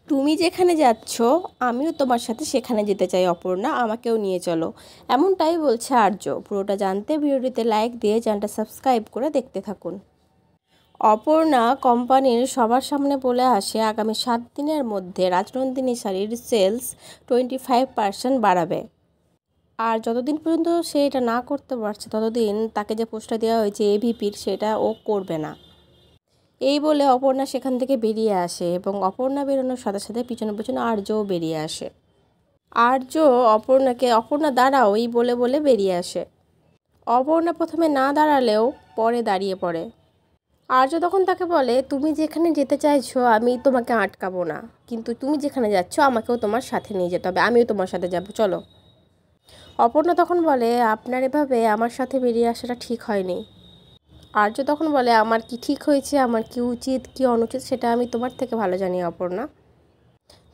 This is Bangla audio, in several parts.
তুমি যেখানে যাচ্ছ আমিও তোমার সাথে সেখানে যেতে চাই অপর্ণা, আমাকেও নিয়ে চলো। এমনটাই বলছে আর্য। পুরোটা জানতে ভিডিওটিতে লাইক দিয়ে চ্যানেলটা সাবস্ক্রাইব করে দেখতে থাকুন। অপর্ণা কোম্পানির সবার সামনে বলে আসে আগামী 7 দিনের মধ্যে রাজনন্দিনী শাড়ির সেলস 25% বাড়াবে। আর যতদিন পর্যন্ত সে এটা না করতে পারছে ততদিন তাকে যে পোস্টটা দেওয়া হয়েছে এভিপির সেটা ও করবে না। এই বলে অপর্ণা সেখান থেকে বেরিয়ে আসে এবং অপর্ণা বেরোনোর সাথে সাথে পিছনে পিছনে আর্যও বেরিয়ে আসে। আর্য অপর্ণাকে অপর্ণা দাঁড়াও এই বলে বলে বেরিয়ে আসে। অপর্ণা প্রথমে না দাঁড়ালেও পরে দাঁড়িয়ে পড়ে। আর্য তখন তাকে বলে, তুমি যেখানে যেতে চাইছো আমি তোমাকে আটকাবো না, কিন্তু তুমি যেখানে যাচ্ছ আমাকেও তোমার সাথে নিয়ে যেতে হবে, আমিও তোমার সাথে যাব, চলো। অপর্ণা তখন বলে, আপনার এভাবে আমার সাথে বেরিয়ে আসাটা ঠিক হয়নি। আর্য তখন বলে, আমার কি ঠিক হয়েছে, আমার কি উচিত কি অনুচিত সেটা আমি তোমার থেকে ভালো জানি অপর্ণা।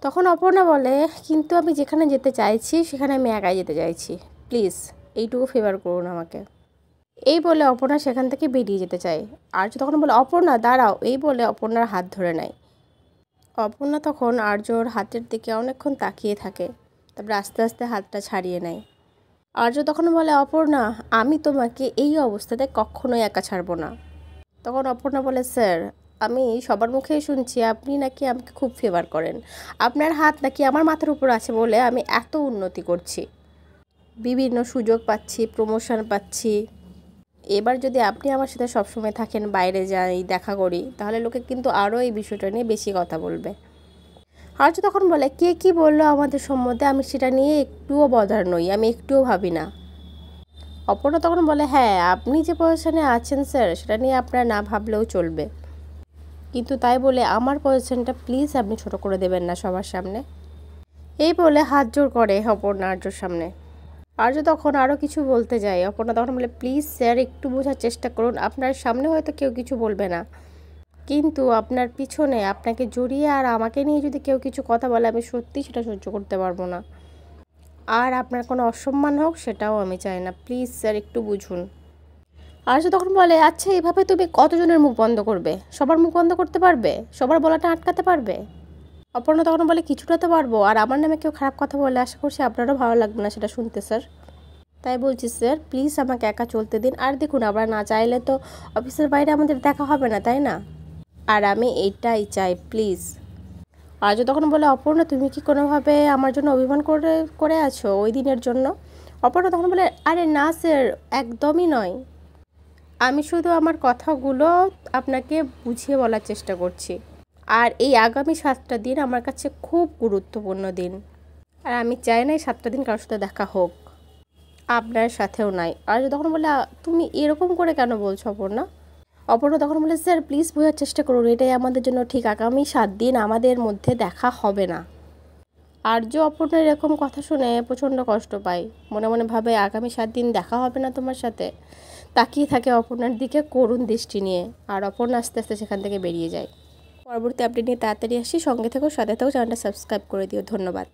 তখন অপর্ণা বলে, কিন্তু আমি যেখানে যেতে চাইছি সেখানে আমি একাই যেতে চাইছি, প্লিজ এইটুকু ফেভার করুন আমাকে। এই বলে অপর্ণা সেখান থেকে বেরিয়ে যেতে চায়। আর্য তখন বলে, অপর্ণা দাঁড়াও, এই বলে অপর্ণার হাত ধরে নেয়। অপর্ণা তখন আর্যর হাতের দিকে অনেকক্ষণ তাকিয়ে থাকে, তারপরে আস্তে আস্তে হাতটা ছাড়িয়ে নেয়। আর্য তখন বলে, অপর্ণা আমি তোমাকে এই অবস্থাতে কখনোই একা ছাড়বো না। তখন অপর্ণা বলে, স্যার আমি সবার মুখেই শুনছি আপনি নাকি আমাকে খুব ফেভার করেন, আপনার হাত নাকি আমার মাথার উপর আছে বলে আমি এত উন্নতি করছি, বিভিন্ন সুযোগ পাচ্ছি, প্রমোশন পাচ্ছি। এবার যদি আপনি আমার সাথে সবসময় থাকেন, বাইরে যাই, দেখা করি, তাহলে লোকে কিন্তু আরও এই বিষয়টা নিয়ে বেশি কথা বলবে। আর্য তখন বলে, কে কি বললো আমাদের সম্বন্ধে আমি সেটা নিয়ে একটুও বদার নই, আমি একটুও ভাবি না। অপর্ণা তখন বলে, হ্যাঁ আপনি যে পজিশনে আছেন স্যার সেটা নিয়ে আপনার না ভাবলেও চলবে, কিন্তু তাই বলে আমার পজিশনটা প্লিজ আপনি ছোট করে দেবেন না সবার সামনে। এই বলে হাত জোড় করে অপর্ণা আর্যর সামনে। আর্য তখন আরও কিছু বলতে যায়। অপর্ণা তখন বলে, প্লিজ স্যার একটু বোঝার চেষ্টা করুন, আপনার সামনে হয়তো কেউ কিছু বলবে না, কিন্তু আপনার পিছনে আপনাকে জড়িয়ে আর আমাকে নিয়ে যদি কেউ কিছু কথা বলে আমি সত্যিই সেটা সহ্য করতে পারবো না। আর আপনার কোনো অসম্মান হোক সেটাও আমি চাই না, প্লিজ স্যার একটু বুঝুন। আর্য তখন বলে, আচ্ছা এভাবে তুমি কতজনের মুখ বন্ধ করবে, সবার মুখ বন্ধ করতে পারবে, সবার বলাটা আটকাতে পারবে? অপর্ণা তখন বলে, কিছুটা তো পারবো, আর আমার নামে কেউ খারাপ কথা বলে আশা করছি আপনারও ভালো লাগবে না সেটা শুনতে স্যার, তাই বলছি স্যার প্লিজ আমাকে একা চলতে দিন। আর দেখুন আমরা না চাইলে তো অফিসের বাইরে আমাদের দেখা হবে না, তাই না? আর আমি এইটাই চাই প্লিজ। আর্য তখন বলে, অপর্ণা তুমি কি কোনোভাবে আমার জন্য অভিমান করে করে আছো ওই দিনের জন্য? অপর্ণা তখন বলে, আরে না স্যার, একদমই নয়, আমি শুধু আমার কথাগুলো আপনাকে বুঝিয়ে বলার চেষ্টা করছি। আর এই আগামী 7টা দিন আমার কাছে খুব গুরুত্বপূর্ণ দিন, আর আমি চাই না এই 7টা দিন কারোর সাথে দেখা হোক, আপনার সাথেও নাই। আর তখন বলে, তুমি এরকম করে কেন বলছো অপর্ণা? অপর্ণা তখন বলে, স্যার প্লিজ বোঝার চেষ্টা করুন, এটাই আমাদের জন্য ঠিক, আগামী 7 দিন আমাদের মধ্যে দেখা হবে না। আর্য অপর্ণার এরকম কথা শুনে প্রচণ্ড কষ্ট পায়, মনে মনে ভাবে আগামী 7 দিন দেখা হবে না তোমার সাথে। তাকিয়ে থাকে অপর্ণার দিকে করুণ দৃষ্টি নিয়ে, আর অপর্ণা আস্তে আস্তে সেখান থেকে বেরিয়ে যায়। পরবর্তী আপডেট নিয়ে তাড়াতাড়ি আসি, সঙ্গে থেকো, সাথে থেকো, চ্যানেলটা সাবস্ক্রাইব করে দিও। ধন্যবাদ।